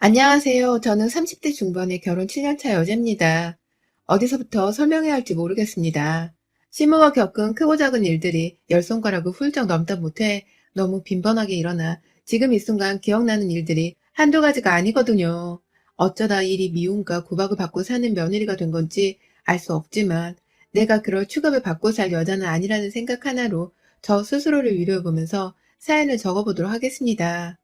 안녕하세요. 저는 30대 중반의 결혼 7년차 여자입니다. 어디서부터 설명해야 할지 모르겠습니다. 시모가 겪은 크고 작은 일들이 열 손가락을 훌쩍 넘다 못해 너무 빈번하게 일어나 지금 이 순간 기억나는 일들이 한두 가지가 아니거든요. 어쩌다 일이 미움과 구박을 받고 사는 며느리가 된 건지 알 수 없지만 내가 그럴 취급을 받고 살 여자는 아니라는 생각 하나로 저 스스로를 위로해보면서 사연을 적어보도록 하겠습니다.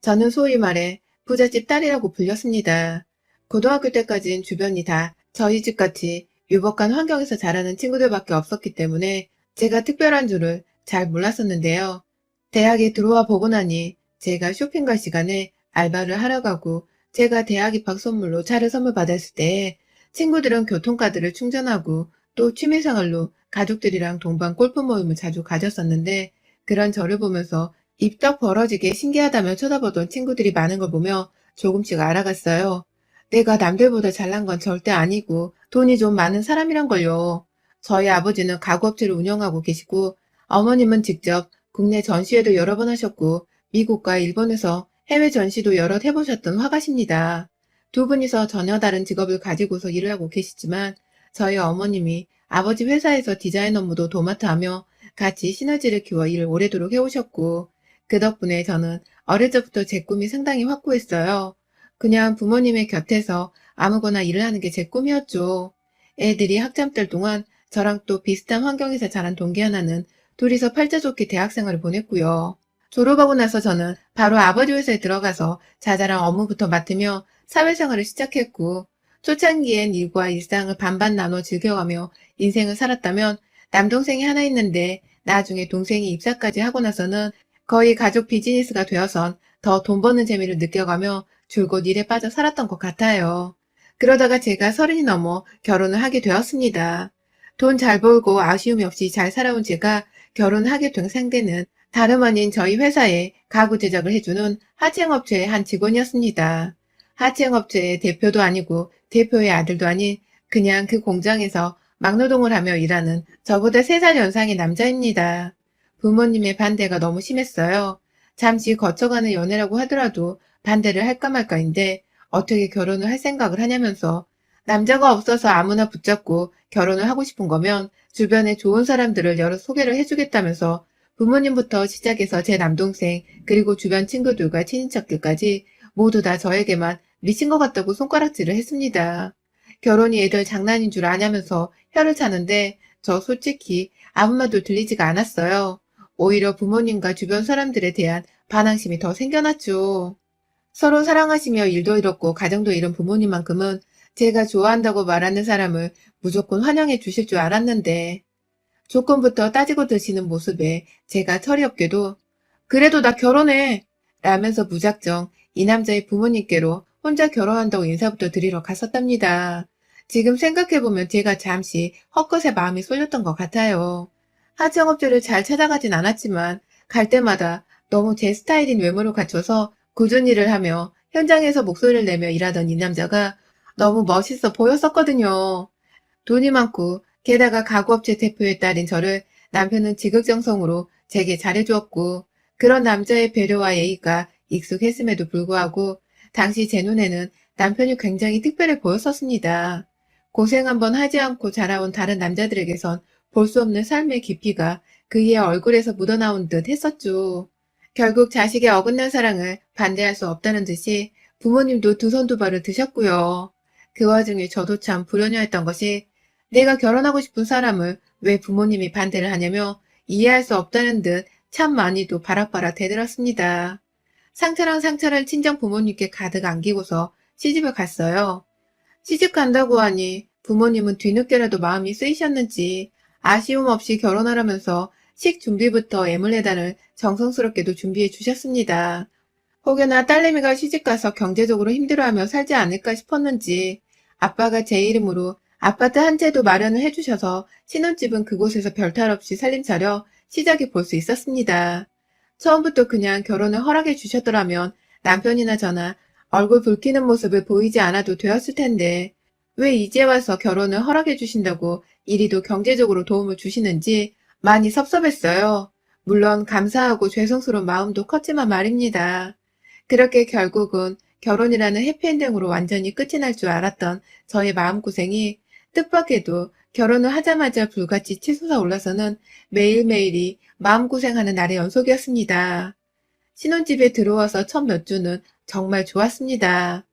저는 소위 말해 부잣집 딸이라고 불렸습니다. 고등학교 때까진 주변이 다 저희 집 같이 유복한 환경에서 자라는 친구들밖에 없었기 때문에 제가 특별한 줄을 잘 몰랐었는데요. 대학에 들어와 보고 나니 제가 쇼핑 갈 시간에 알바를 하러 가고 제가 대학 입학 선물로 차를 선물 받았을 때 친구들은 교통카드를 충전하고 또 취미생활로 가족들이랑 동반 골프 모임을 자주 가졌었는데 그런 저를 보면서 입덕 벌어지게 신기하다며 쳐다보던 친구들이 많은 걸 보며 조금씩 알아갔어요. 내가 남들보다 잘난 건 절대 아니고 돈이 좀 많은 사람이란 걸요. 저희 아버지는 가구업체를 운영하고 계시고 어머님은 직접 국내 전시회도 여러 번 하셨고 미국과 일본에서 해외 전시도 여러 해보셨던 화가십니다. 두 분이서 전혀 다른 직업을 가지고서 일을 하고 계시지만 저희 어머님이 아버지 회사에서 디자인 업무도 도맡아 하며 같이 시너지를 키워 일을 오래도록 해오셨고 그 덕분에 저는 어릴 적부터 제 꿈이 상당히 확고했어요. 그냥 부모님의 곁에서 아무거나 일을 하는 게 제 꿈이었죠. 애들이 학창 때 동안 저랑 또 비슷한 환경에서 자란 동기 하나는 둘이서 팔자 좋게 대학생활을 보냈고요. 졸업하고 나서 저는 바로 아버지 회사에 들어가서 자잘한 업무부터 맡으며 사회생활을 시작했고 초창기엔 일과 일상을 반반 나눠 즐겨가며 인생을 살았다면 남동생이 하나 있는데 나중에 동생이 입사까지 하고 나서는 거의 가족 비즈니스가 되어선 더 돈 버는 재미를 느껴가며 줄곧 일에 빠져 살았던 것 같아요. 그러다가 제가 30이 넘어 결혼을 하게 되었습니다. 돈 잘 벌고 아쉬움이 없이 잘 살아온 제가 결혼하게 된 상대는 다름 아닌 저희 회사에 가구 제작을 해주는 하청업체의 한 직원이었습니다. 하청업체의 대표도 아니고 대표의 아들도 아닌 그냥 그 공장에서 막노동을 하며 일하는 저보다 3살 연상의 남자입니다. 부모님의 반대가 너무 심했어요. 잠시 거쳐가는 연애라고 하더라도 반대를 할까 말까인데 어떻게 결혼을 할 생각을 하냐면서 남자가 없어서 아무나 붙잡고 결혼을 하고 싶은 거면 주변에 좋은 사람들을 여러 소개를 해주겠다면서 부모님부터 시작해서 제 남동생 그리고 주변 친구들과 친인척들까지 모두 다 저에게만 미친 것 같다고 손가락질을 했습니다. 결혼이 애들 장난인 줄 아냐면서 혀를 차는데 저 솔직히 아무 말도 들리지가 않았어요. 오히려 부모님과 주변 사람들에 대한 반항심이 더 생겨났죠. 서로 사랑하시며 일도 이뤘고 가정도 이룬 부모님만큼은 제가 좋아한다고 말하는 사람을 무조건 환영해 주실 줄 알았는데 조건부터 따지고 드시는 모습에 제가 철이 없게도 그래도 나 결혼해 라면서 무작정 이 남자의 부모님께로 혼자 결혼한다고 인사부터 드리러 갔었답니다. 지금 생각해보면 제가 잠시 헛것에 마음이 쏠렸던 것 같아요. 하청업체를 잘 찾아가진 않았지만 갈 때마다 너무 제 스타일인 외모를 갖춰서 꾸준히 일을 하며 현장에서 목소리를 내며 일하던 이 남자가 너무 멋있어 보였었거든요. 돈이 많고 게다가 가구업체 대표의 딸인 저를 남편은 지극정성으로 제게 잘해주었고 그런 남자의 배려와 예의가 익숙했음에도 불구하고 당시 제 눈에는 남편이 굉장히 특별해 보였었습니다. 고생 한번 하지 않고 자라온 다른 남자들에게선 볼 수 없는 삶의 깊이가 그의 얼굴에서 묻어나온 듯 했었죠. 결국 자식의 어긋난 사랑을 반대할 수 없다는 듯이 부모님도 두 손 두 발을 드셨고요. 그 와중에 저도 참 불효녀였던 것이 내가 결혼하고 싶은 사람을 왜 부모님이 반대를 하냐며 이해할 수 없다는 듯 참 많이도 바락바락 대들었습니다. 상처랑 상처를 친정 부모님께 가득 안기고서 시집을 갔어요. 시집 간다고 하니 부모님은 뒤늦게라도 마음이 쓰이셨는지 아쉬움 없이 결혼하라면서 식 준비부터 애물레단을 정성스럽게도 준비해 주셨습니다. 혹여나 딸내미가 시집가서 경제적으로 힘들어하며 살지 않을까 싶었는지 아빠가 제 이름으로 아파트 한 채도 마련을 해주셔서 신혼집은 그곳에서 별탈 없이 살림 차려 시작해 볼 수 있었습니다. 처음부터 그냥 결혼을 허락해 주셨더라면 남편이나 저나 얼굴 붉히는 모습을 보이지 않아도 되었을 텐데 왜 이제 와서 결혼을 허락해 주신다고 이리도 경제적으로 도움을 주시는지 많이 섭섭했어요. 물론 감사하고 죄송스러운 마음도 컸지만 말입니다. 그렇게 결국은 결혼이라는 해피엔딩으로 완전히 끝이 날 줄 알았던 저의 마음고생이 뜻밖에도 결혼을 하자마자 불같이 치솟아 올라서는 매일매일이 마음고생하는 날의 연속이었습니다. 신혼집에 들어와서 첫 몇 주는 정말 좋았습니다.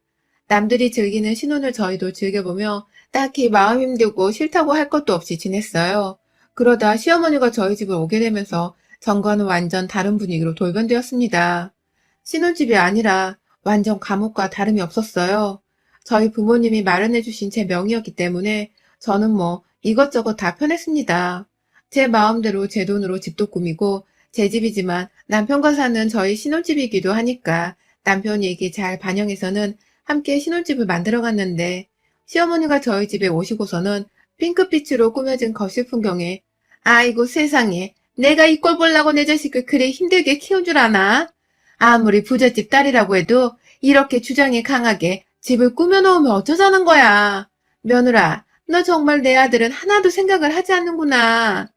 남들이 즐기는 신혼을 저희도 즐겨보며 딱히 마음 힘들고 싫다고 할 것도 없이 지냈어요. 그러다 시어머니가 저희 집을 오게 되면서 전과는 완전 다른 분위기로 돌변되었습니다. 신혼집이 아니라 완전 감옥과 다름이 없었어요. 저희 부모님이 마련해주신 제 명의였기 때문에 저는 뭐 이것저것 다 편했습니다. 제 마음대로 제 돈으로 집도 꾸미고 제 집이지만 남편과 사는 저희 신혼집이기도 하니까 남편 얘기 잘 반영해서는 함께 신혼집을 만들어 갔는데 시어머니가 저희 집에 오시고서는 핑크빛으로 꾸며진 거실 풍경에 아이고 세상에 내가 이 꼴 보려고 내 자식을 그리 힘들게 키운 줄 아나? 아무리 부잣집 딸이라고 해도 이렇게 주장이 강하게 집을 꾸며놓으면 어쩌자는 거야. 며느라, 너 정말 내 아들은 하나도 생각을 하지 않는구나.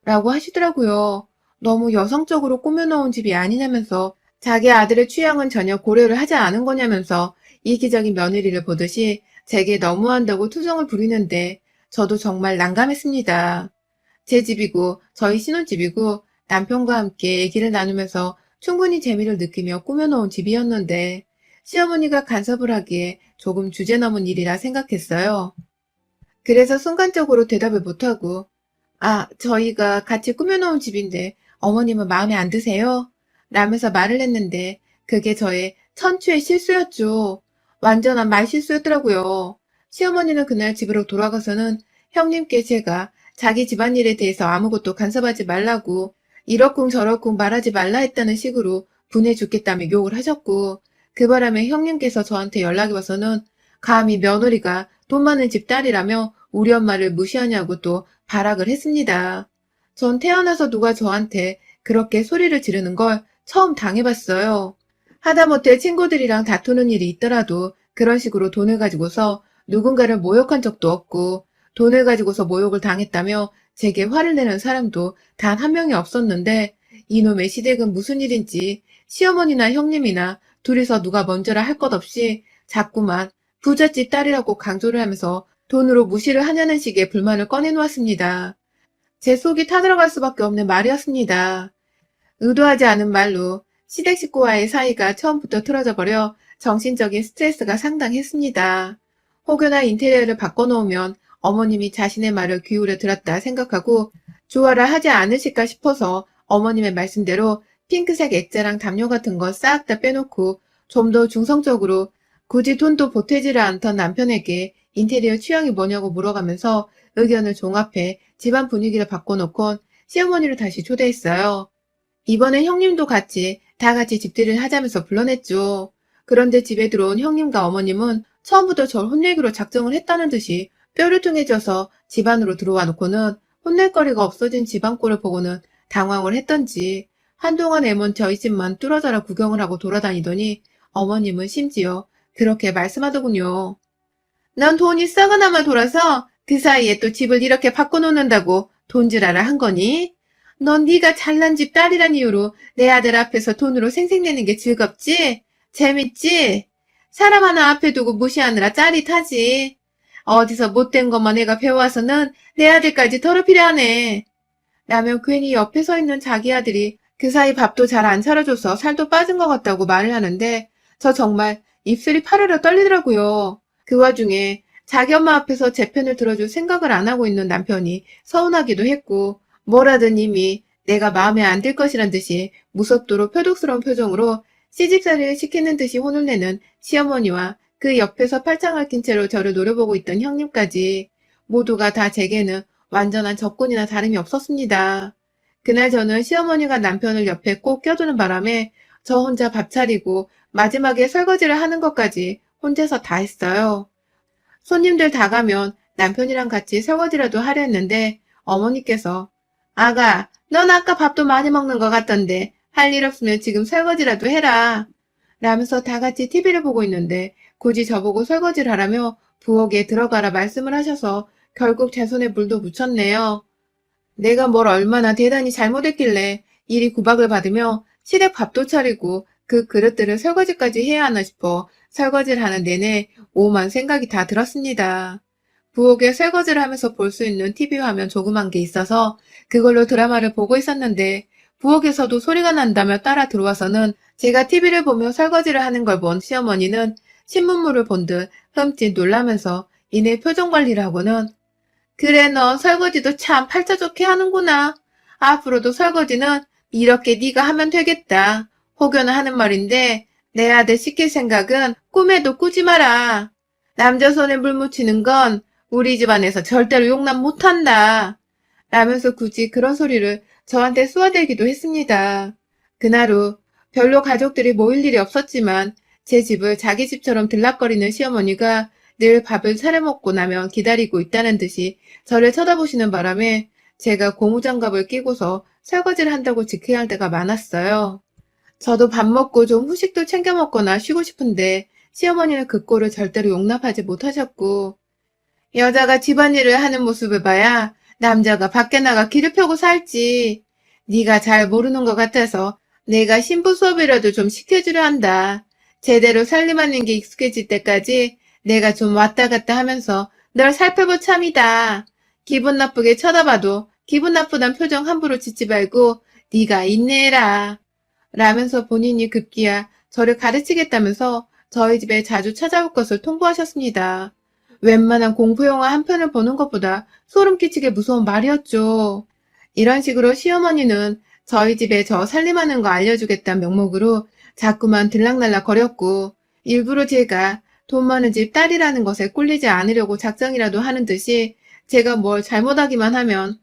라고 하시더라고요. 너무 여성적으로 꾸며놓은 집이 아니냐면서 자기 아들의 취향은 전혀 고려를 하지 않은 거냐면서 이기적인 며느리를 보듯이 제게 너무한다고 투정을 부리는데 저도 정말 난감했습니다. 제 집이고 저희 신혼집이고 남편과 함께 얘기를 나누면서 충분히 재미를 느끼며 꾸며놓은 집이었는데 시어머니가 간섭을 하기에 조금 주제 넘은 일이라 생각했어요. 그래서 순간적으로 대답을 못하고 저희가 같이 꾸며놓은 집인데 어머님은 마음에 안 드세요? 라면서 말을 했는데 그게 저의 천추의 실수였죠. 완전한 말실수였더라고요. 시어머니는 그날 집으로 돌아가서는 형님께 제가 자기 집안일에 대해서 아무것도 간섭하지 말라고 이러쿵저러쿵 말하지 말라 했다는 식으로 분해 죽겠다며 욕을 하셨고 그 바람에 형님께서 저한테 연락이 와서는 감히 며느리가 돈 많은 집 딸이라며 우리 엄마를 무시하냐고 또 발악을 했습니다. 전 태어나서 누가 저한테 그렇게 소리를 지르는 걸 처음 당해봤어요. 하다못해 친구들이랑 다투는 일이 있더라도 그런 식으로 돈을 가지고서 누군가를 모욕한 적도 없고 돈을 가지고서 모욕을 당했다며 제게 화를 내는 사람도 단 한 명이 없었는데 이놈의 시댁은 무슨 일인지 시어머니나 형님이나 둘이서 누가 먼저라 할 것 없이 자꾸만 부잣집 딸이라고 강조를 하면서 돈으로 무시를 하냐는 식의 불만을 꺼내놓았습니다. 제 속이 타들어갈 수밖에 없는 말이었습니다. 의도하지 않은 말로 시댁 식구와의 사이가 처음부터 틀어져 버려 정신적인 스트레스가 상당했습니다. 혹여나 인테리어를 바꿔놓으면 어머님이 자신의 말을 귀울여 들었다 생각하고 조화를 하지 않으실까 싶어서 어머님의 말씀대로 핑크색 액자랑 담요 같은 거 싹 다 빼놓고 좀 더 중성적으로 굳이 돈도 보태지를 않던 남편에게 인테리어 취향이 뭐냐고 물어가면서 의견을 종합해 집안 분위기를 바꿔놓곤 시어머니를 다시 초대했어요. 이번엔 형님도 다 같이 집들이를 하자면서 불러냈죠. 그런데 집에 들어온 형님과 어머님은 처음부터 절 혼내기로 작정을 했다는 듯이 뼈를 통해져서 집 안으로 들어와 놓고는 혼낼 거리가 없어진 집안 꼴을 보고는 당황을 했던지 한동안 애먼 저희 집만 뚫어져라 구경을 하고 돌아다니더니 어머님은 심지어 그렇게 말씀하더군요. 넌 돈이 썩어나마 돌아서 그 사이에 또 집을 이렇게 바꿔놓는다고 돈질하라 한 거니? 넌 네가 잘난 집 딸이란 이유로 내 아들 앞에서 돈으로 생색내는 게 즐겁지? 재밌지? 사람 하나 앞에 두고 무시하느라 짜릿하지. 어디서 못된 것만 내가 배워와서는 내 아들까지 더럽히려 하네. 라며 괜히 옆에 서 있는 자기 아들이 그 사이 밥도 잘 안 차려줘서 살도 빠진 것 같다고 말을 하는데 저 정말 입술이 파르르 떨리더라고요. 그 와중에 자기 엄마 앞에서 제 편을 들어줄 생각을 안 하고 있는 남편이 서운하기도 했고 뭐라든 이미 내가 마음에 안 들 것이란 듯이 무섭도록 표독스러운 표정으로 시집살이를 시키는 듯이 혼을 내는 시어머니와 그 옆에서 팔짱을 낀 채로 저를 노려보고 있던 형님까지 모두가 다 제게는 완전한 적군이나 다름이 없었습니다. 그날 저는 시어머니가 남편을 옆에 꼭 껴두는 바람에 저 혼자 밥 차리고 마지막에 설거지를 하는 것까지 혼자서 다 했어요. 손님들 다 가면 남편이랑 같이 설거지라도 하려 했는데 어머니께서 아가, 넌 아까 밥도 많이 먹는 것 같던데 할 일 없으면 지금 설거지라도 해라. 라면서 다 같이 TV를 보고 있는데 굳이 저보고 설거지를 하라며 부엌에 들어가라 말씀을 하셔서 결국 제 손에 물도 묻혔네요. 내가 뭘 얼마나 대단히 잘못했길래 이리 구박을 받으며 시댁 밥도 차리고 그 그릇들을 설거지까지 해야 하나 싶어 설거지를 하는 내내 오만 생각이 다 들었습니다. 부엌에 설거지를 하면서 볼 수 있는 TV 화면 조그만 게 있어서 그걸로 드라마를 보고 있었는데 부엌에서도 소리가 난다며 따라 들어와서는 제가 TV를 보며 설거지를 하는 걸 본 시어머니는 신문물을 본 듯 흠칫 놀라면서 이내 표정 관리를 하고는 그래 너 설거지도 참 팔자 좋게 하는구나. 앞으로도 설거지는 이렇게 네가 하면 되겠다. 혹여나 하는 말인데 내 아들 시킬 생각은 꿈에도 꾸지 마라. 남자 손에 물 묻히는 건 우리 집안에서 절대로 용납 못한다. 라면서 굳이 그런 소리를 저한테 쏘아대기도 했습니다. 그날 후 별로 가족들이 모일 일이 없었지만 제 집을 자기 집처럼 들락거리는 시어머니가 늘 밥을 차려 먹고 나면 기다리고 있다는 듯이 저를 쳐다보시는 바람에 제가 고무장갑을 끼고서 설거지를 한다고 지켜야 할 때가 많았어요. 저도 밥 먹고 좀 후식도 챙겨 먹거나 쉬고 싶은데 시어머니는 그 꼴을 절대로 용납하지 못하셨고 여자가 집안일을 하는 모습을 봐야 남자가 밖에 나가 길을 펴고 살지. 네가 잘 모르는 것 같아서 내가 신부 수업이라도 좀 시켜주려 한다. 제대로 살림하는 게 익숙해질 때까지 내가 좀 왔다 갔다 하면서 널 살펴볼 참이다. 기분 나쁘게 쳐다봐도 기분 나쁘단 표정 함부로 짓지 말고 네가 인내해라. 라면서 본인이 급기야 저를 가르치겠다면서 저희 집에 자주 찾아올 것을 통보하셨습니다. 웬만한 공포영화 한 편을 보는 것보다 소름 끼치게 무서운 말이었죠. 이런 식으로 시어머니는 저희 집에 저 살림하는 거 알려주겠다는 명목으로 자꾸만 들락날락 거렸고 일부러 제가 돈 많은 집 딸이라는 것에 꿀리지 않으려고 작정이라도 하는 듯이 제가 뭘 잘못하기만 하면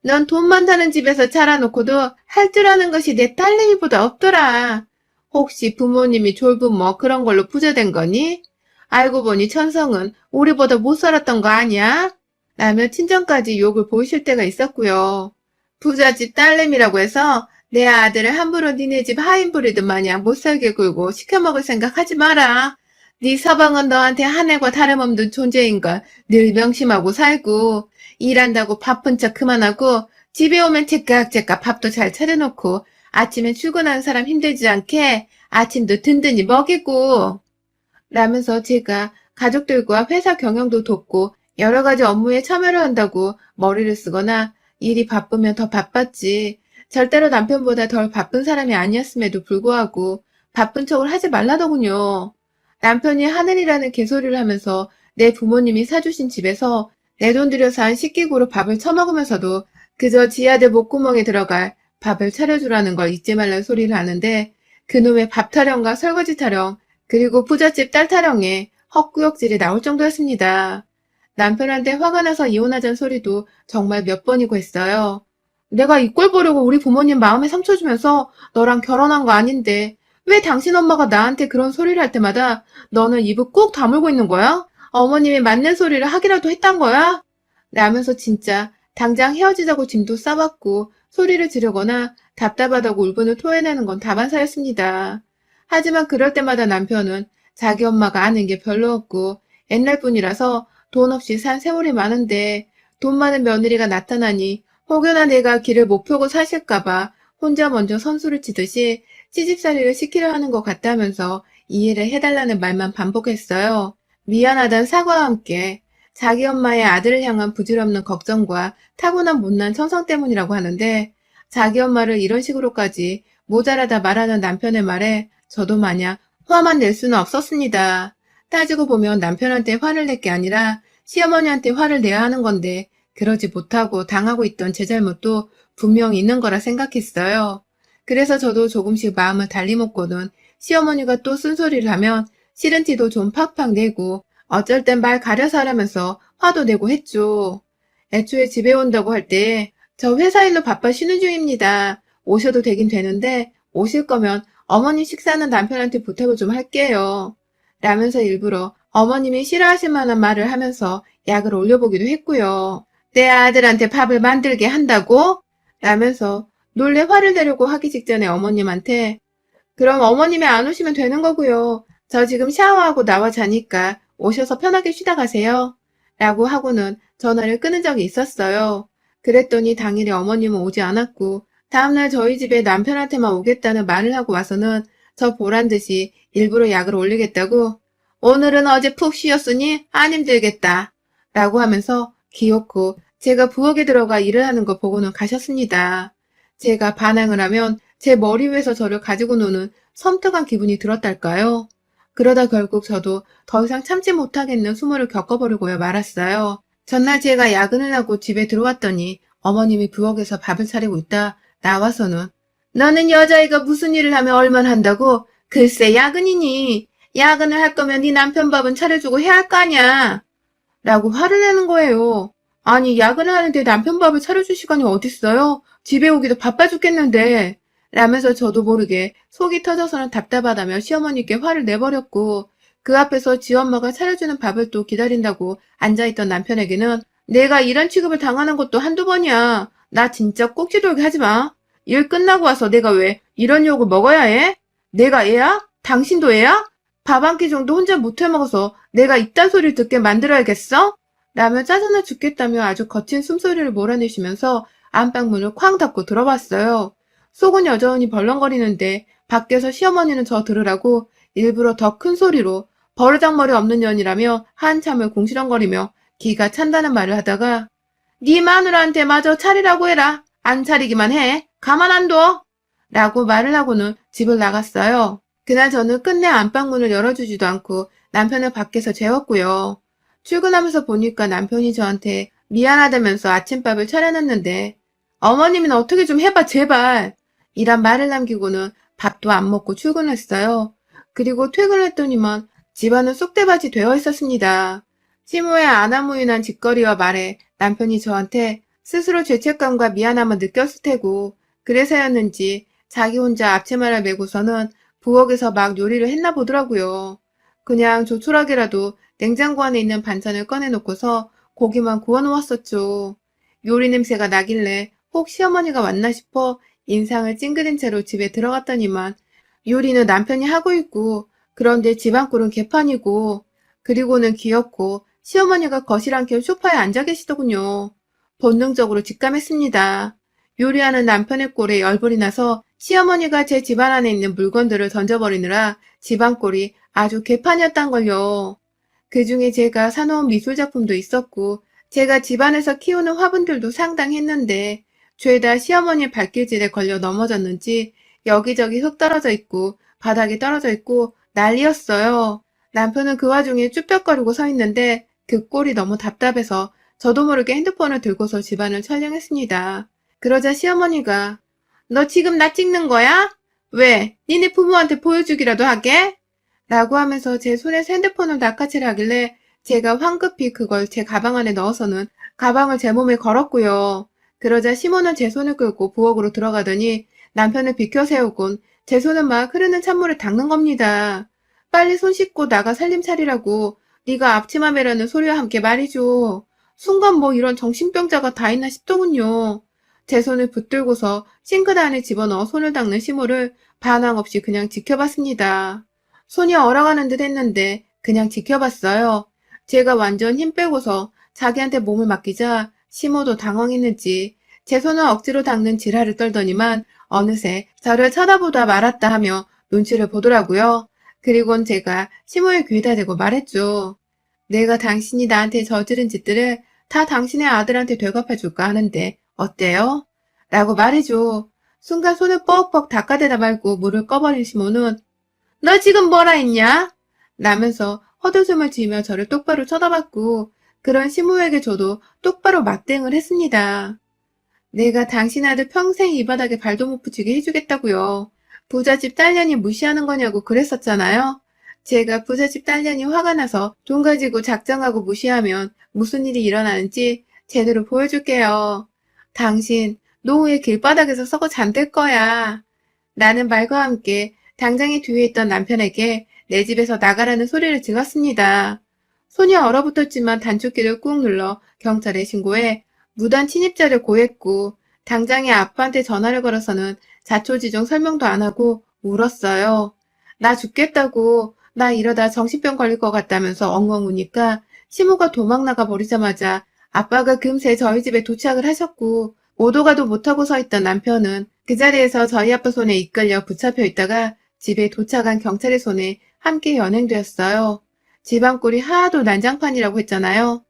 넌 돈 많다는 집에서 자라놓고도 할 줄 아는 것이 내 딸내미보다 없더라. 혹시 부모님이 졸부 뭐 그런 걸로 부자 된 거니? 알고 보니 천성은 우리보다 못 살았던 거 아니야? 라며 친정까지 욕을 보이실 때가 있었고요. 부잣집 딸내미라고 해서 내 아들을 함부로 니네 집 하인부리듯 마냥 못살게 굴고 시켜먹을 생각 하지 마라. 네 서방은 너한테 하늘과 다름없는 존재인 걸 늘 명심하고 살고 일한다고 바쁜 척 그만하고 집에 오면 제깍제깍 밥도 잘 차려놓고 아침에 출근하는 사람 힘들지 않게 아침도 든든히 먹이고 라면서 제가 가족들과 회사 경영도 돕고 여러 가지 업무에 참여를 한다고 머리를 쓰거나 일이 바쁘면 더 바빴지 절대로 남편보다 덜 바쁜 사람이 아니었음에도 불구하고 바쁜 척을 하지 말라더군요. 남편이 하늘이라는 개소리를 하면서 내 부모님이 사주신 집에서 내 돈 들여 산 식기구로 밥을 처먹으면서도 그저 지 아들 목구멍에 들어갈 밥을 차려주라는 걸 잊지 말라는 소리를 하는데 그놈의 밥 타령과 설거지 타령 그리고 부잣집 딸 타령에 헛구역질이 나올 정도였습니다. 남편한테 화가 나서 이혼하자는 소리도 정말 몇 번이고 했어요. 내가 이 꼴 보려고 우리 부모님 마음에 상처 주면서 너랑 결혼한 거 아닌데 왜 당신 엄마가 나한테 그런 소리를 할 때마다 너는 입을 꾹 다물고 있는 거야? 어머님이 맞는 소리를 하기라도 했단 거야? 라면서 진짜 당장 헤어지자고 짐도 싸봤고 소리를 지르거나 답답하다고 울분을 토해내는 건 다반사였습니다. 하지만 그럴 때마다 남편은 자기 엄마가 아는 게 별로 없고 옛날 분이라서 돈 없이 산 세월이 많은데 돈 많은 며느리가 나타나니 혹여나 내가 길을 못 펴고 사실까봐 혼자 먼저 선수를 치듯이 시집살이를 시키려 하는 것 같다면서 이해를 해달라는 말만 반복했어요. 미안하단 사과와 함께 자기 엄마의 아들을 향한 부질없는 걱정과 타고난 못난 천성 때문이라고 하는데 자기 엄마를 이런 식으로까지 모자라다 말하는 남편의 말에 저도 마냥 화만 낼 수는 없었습니다. 따지고 보면 남편한테 화를 낼 게 아니라 시어머니한테 화를 내야 하는 건데 그러지 못하고 당하고 있던 제 잘못도 분명히 있는 거라 생각했어요. 그래서 저도 조금씩 마음을 달리 먹고는 시어머니가 또 쓴소리를 하면 싫은 티도 좀 팍팍 내고 어쩔 땐 말 가려서 하라면서 화도 내고 했죠. 애초에 집에 온다고 할 때 저 회사 일로 바빠 쉬는 중입니다. 오셔도 되긴 되는데 오실 거면 어머니 식사는 남편한테 부탁을 좀 할게요. 라면서 일부러 어머님이 싫어하실 만한 말을 하면서 약을 올려보기도 했고요. 내 아들한테 밥을 만들게 한다고? 라면서 놀래 화를 내려고 하기 직전에 어머님한테 그럼 어머님이 안 오시면 되는 거고요. 저 지금 샤워하고 나와 자니까 오셔서 편하게 쉬다 가세요. 라고 하고는 전화를 끊은 적이 있었어요. 그랬더니 당일에 어머님은 오지 않았고 다음날 저희 집에 남편한테만 오겠다는 말을 하고 와서는 저 보란 듯이 일부러 약을 올리겠다고 오늘은 어제 푹 쉬었으니 안 힘들겠다. 라고 하면서 기어코 제가 부엌에 들어가 일을 하는 거 보고는 가셨습니다. 제가 반항을 하면 제 머리 위에서 저를 가지고 노는 섬뜩한 기분이 들었달까요? 그러다 결국 저도 더 이상 참지 못하겠는 수모를 겪어버리고야 말았어요. 전날 제가 야근을 하고 집에 들어왔더니 어머님이 부엌에서 밥을 차리고 있다 나와서는 너는 여자애가 무슨 일을 하면 얼마나 한다고? 글쎄 야근이니. 야근을 할 거면 네 남편 밥은 차려주고 해야 할 거 아냐. 라고 화를 내는 거예요. 아니 야근을 하는데 남편 밥을 차려줄 시간이 어딨어요? 집에 오기도 바빠 죽겠는데. 라면서 저도 모르게 속이 터져서는 답답하다며 시어머니께 화를 내버렸고 그 앞에서 지 엄마가 차려주는 밥을 또 기다린다고 앉아있던 남편에게는 내가 이런 취급을 당하는 것도 한두 번이야. 나 진짜 꼭지 돌게 하지 마. 일 끝나고 와서 내가 왜 이런 욕을 먹어야 해? 내가 애야? 당신도 애야? 밥 한 끼 정도 혼자 못해 먹어서 내가 이딴 소리를 듣게 만들어야겠어? 라며 짜증나 죽겠다며 아주 거친 숨소리를 몰아내시면서 안방문을 쾅 닫고 들어봤어요. 속은 여전히 벌렁거리는데 밖에서 시어머니는 저 들으라고 일부러 더 큰 소리로 버르장머리 없는 년이라며 한참을 공시렁거리며 기가 찬다는 말을 하다가 네 마누라한테 마저 차리라고 해라. 안 차리기만 해. 가만 안 둬. 라고 말을 하고는 집을 나갔어요. 그날 저는 끝내 안방문을 열어주지도 않고 남편을 밖에서 재웠고요. 출근하면서 보니까 남편이 저한테 미안하다면서 아침밥을 차려놨는데 어머님은 어떻게 좀 해봐 제발. 이란 말을 남기고는 밥도 안 먹고 출근했어요. 그리고 퇴근했더니만 집안은 쑥대밭이 되어 있었습니다. 시모의 아나무인한 짓거리와 말에 남편이 저한테 스스로 죄책감과 미안함을 느꼈을 테고 그래서였는지 자기 혼자 앞치마를 메고서는 부엌에서 막 요리를 했나 보더라고요. 그냥 조촐하게라도 냉장고 안에 있는 반찬을 꺼내놓고서 고기만 구워놓았었죠. 요리 냄새가 나길래 혹 시어머니가 왔나 싶어 인상을 찡그린 채로 집에 들어갔더니만 요리는 남편이 하고 있고 그런데 집안꼴은 개판이고 그리고는 귀엽고 시어머니가 거실 한켠 소파에 앉아 계시더군요. 본능적으로 직감했습니다. 요리하는 남편의 꼴에 열불이 나서 시어머니가 제 집안 안에 있는 물건들을 던져버리느라 집안꼴이 아주 개판이었단걸요. 그 중에 제가 사놓은 미술작품도 있었고 제가 집안에서 키우는 화분들도 상당했는데 죄다 시어머니의 발길질에 걸려 넘어졌는지 여기저기 흙 떨어져 있고 바닥에 떨어져 있고 난리였어요. 남편은 그 와중에 쭈뼛거리고 서 있는데 그 꼴이 너무 답답해서 저도 모르게 핸드폰을 들고서 집안을 촬영했습니다. 그러자 시어머니가 너 지금 나 찍는 거야? 왜? 니네 부모한테 보여주기라도 하게? 라고 하면서 제 손에서 핸드폰을 낚아채려 하길래 제가 황급히 그걸 제 가방 안에 넣어서는 가방을 제 몸에 걸었고요. 그러자 시모는 제 손을 끌고 부엌으로 들어가더니 남편을 비켜 세우곤 제 손은 막 흐르는 찬물을 닦는 겁니다. 빨리 손 씻고 나가 살림 차리라고 네가 앞치마 매라는 소리와 함께 말이죠. 순간 뭐 이런 정신병자가 다 있나 싶더군요. 제 손을 붙들고서 싱크대 안에 집어넣어 손을 닦는 시모를 반항 없이 그냥 지켜봤습니다. 손이 얼어가는 듯 했는데 그냥 지켜봤어요. 제가 완전 힘 빼고서 자기한테 몸을 맡기자 시모도 당황했는지 제 손을 억지로 닦는 지랄을 떨더니만 어느새 저를 쳐다보다 말았다 하며 눈치를 보더라고요. 그리곤 제가 시모의 귀에다 대고 말했죠. 내가 당신이 나한테 저지른 짓들을 다 당신의 아들한테 되갚아줄까 하는데 어때요? 라고 말해줘. 순간 손을 뻑뻑 닦아대다 말고 물을 꺼버린 시모는 너 지금 뭐라 했냐? 라면서 헛웃음을 지으며 저를 똑바로 쳐다봤고 그런 시모에게 저도 똑바로 맞대응을 했습니다. 내가 당신 아들 평생 이 바닥에 발도 못 붙이게 해주겠다고요. 부잣집 딸년이 무시하는 거냐고 그랬었잖아요. 제가 부잣집 딸년이 화가 나서 돈 가지고 작정하고 무시하면 무슨 일이 일어나는지 제대로 보여줄게요. 당신 노후에 길바닥에서 썩어 잠들 거야. 라는 말과 함께 당장에 뒤에 있던 남편에게 내 집에서 나가라는 소리를 질렀습니다. 손이 얼어붙었지만 단축키를 꾹 눌러 경찰에 신고해 무단 침입자를 고했고 당장에 아빠한테 전화를 걸어서는 자초지종 설명도 안 하고 울었어요. 나 죽겠다고 나 이러다 정신병 걸릴 것 같다면서 엉엉 우니까 시모가 도망 나가 버리자마자 아빠가 금세 저희 집에 도착을 하셨고 오도 가도 못하고 서 있던 남편은 그 자리에서 저희 아빠 손에 이끌려 붙잡혀 있다가 집에 도착한 경찰의 손에 함께 연행되었어요. 집안 꼴이 하도 난장판이라고 했잖아요.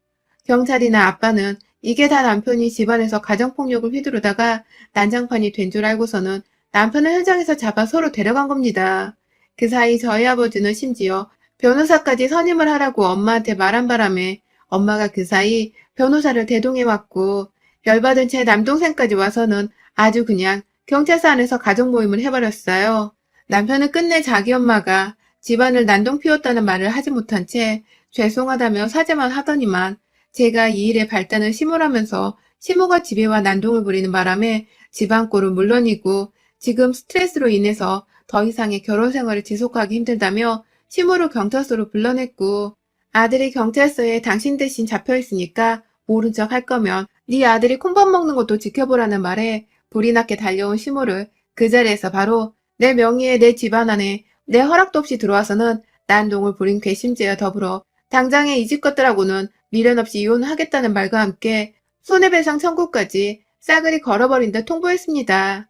경찰이나 아빠는 이게 다 남편이 집안에서 가정폭력을 휘두르다가 난장판이 된 줄 알고서는 남편을 현장에서 잡아 서로 데려간 겁니다. 그 사이 저희 아버지는 심지어 변호사까지 선임을 하라고 엄마한테 말한 바람에 엄마가 그 사이 변호사를 대동해왔고 열받은 제 남동생까지 와서는 아주 그냥 경찰서 안에서 가족 모임을 해버렸어요. 남편은 끝내 자기 엄마가 집안을 난동 피웠다는 말을 하지 못한 채 죄송하다며 사죄만 하더니만 제가 이 일의 발단을 시물하면서 시모가 집에와 난동을 부리는 바람에 집안꼴은 물론이고 지금 스트레스로 인해서 더 이상의 결혼 생활을 지속하기 힘들다며 시모를 경찰서로 불러냈고 아들이 경찰서에 당신 대신 잡혀있으니까 모른 척 할 거면 네 아들이 콩밥 먹는 것도 지켜보라는 말에 불이 났게 달려온 시모를 그 자리에서 바로 내 명의의 내 집안 안에 내 허락도 없이 들어와서는 난동을 부린 괘씸죄와 더불어 당장에 이 집 것들하고는 미련 없이 이혼하겠다는 말과 함께 손해배상 청구까지 싸그리 걸어버린 듯 통보했습니다.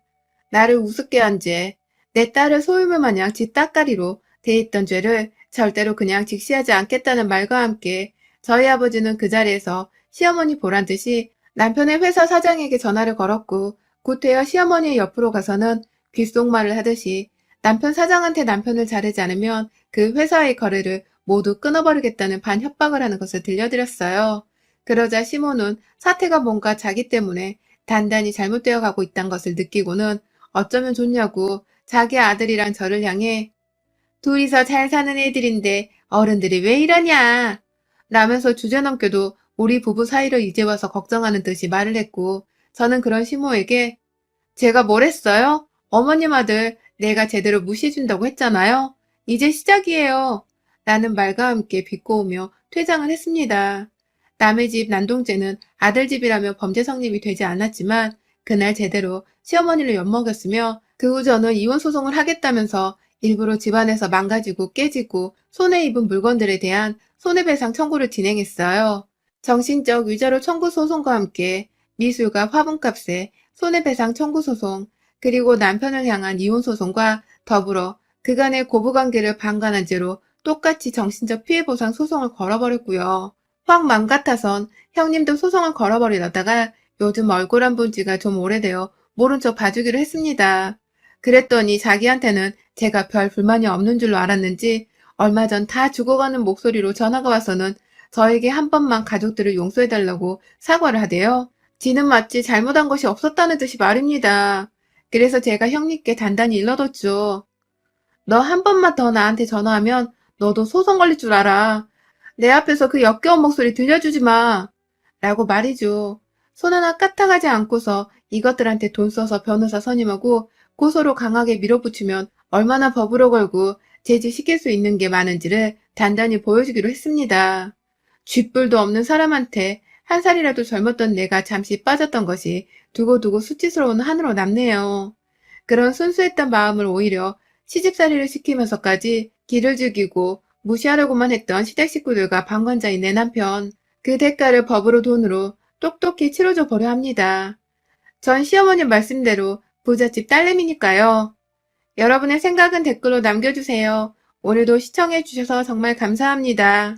나를 우습게 한 죄, 내 딸을 소유물 마냥 지 따까리로 대했던 죄를 절대로 그냥 직시하지 않겠다는 말과 함께 저희 아버지는 그 자리에서 시어머니 보란 듯이 남편의 회사 사장에게 전화를 걸었고 구태여 시어머니의 옆으로 가서는 귓속말을 하듯이 남편 사장한테 남편을 자르지 않으면 그 회사의 거래를 모두 끊어버리겠다는 반협박을 하는 것을 들려드렸어요. 그러자 시모는 사태가 뭔가 자기 때문에 단단히 잘못되어 가고 있다는 것을 느끼고는 어쩌면 좋냐고 자기 아들이랑 저를 향해 둘이서 잘 사는 애들인데 어른들이 왜 이러냐 라면서 주제넘게도 우리 부부 사이를 이제 와서 걱정하는 듯이 말을 했고 저는 그런 시모에게 제가 뭘 했어요? 어머님 아들 내가 제대로 무시해준다고 했잖아요. 이제 시작이에요. 라는 말과 함께 비꼬으며 퇴장을 했습니다. 남의 집 난동죄는 아들 집이라며 범죄 성립이 되지 않았지만 그날 제대로 시어머니를 엿먹였으며 그 후 저는 이혼 소송을 하겠다면서 일부러 집안에서 망가지고 깨지고 손해 입은 물건들에 대한 손해배상 청구를 진행했어요. 정신적 위자료 청구 소송과 함께 미술과 화분값에 손해배상 청구 소송, 그리고 남편을 향한 이혼 소송과 더불어 그간의 고부관계를 방관한 죄로 똑같이 정신적 피해보상 소송을 걸어버렸고요. 확 맘 같아선 형님도 소송을 걸어버리려다가 요즘 얼굴 안 본 지가 좀 오래되어 모른 척 봐주기로 했습니다. 그랬더니 자기한테는 제가 별 불만이 없는 줄로 알았는지 얼마 전 다 죽어가는 목소리로 전화가 와서는 저에게 한 번만 가족들을 용서해달라고 사과를 하대요. 지는 마치 잘못한 것이 없었다는 듯이 말입니다. 그래서 제가 형님께 단단히 일러뒀죠. 너 한 번만 더 나한테 전화하면 너도 소송 걸릴 줄 알아. 내 앞에서 그 역겨운 목소리 들려주지 마. 라고 말이죠. 손 하나 까딱하지 않고서 이것들한테 돈 써서 변호사 선임하고 고소로 강하게 밀어붙이면 얼마나 법으로 걸고 제지시킬 수 있는 게 많은지를 단단히 보여주기로 했습니다. 쥐뿔도 없는 사람한테 한 살이라도 젊었던 내가 잠시 빠졌던 것이 두고두고 수치스러운 한으로 남네요. 그런 순수했던 마음을 오히려 시집살이를 시키면서까지 기를 죽이고 무시하려고만 했던 시댁 식구들과 방관자인 내 남편. 그 대가를 법으로 돈으로 똑똑히 치러줘 버려 합니다. 전 시어머님 말씀대로 부잣집 딸내미니까요. 여러분의 생각은 댓글로 남겨주세요. 오늘도 시청해주셔서 정말 감사합니다.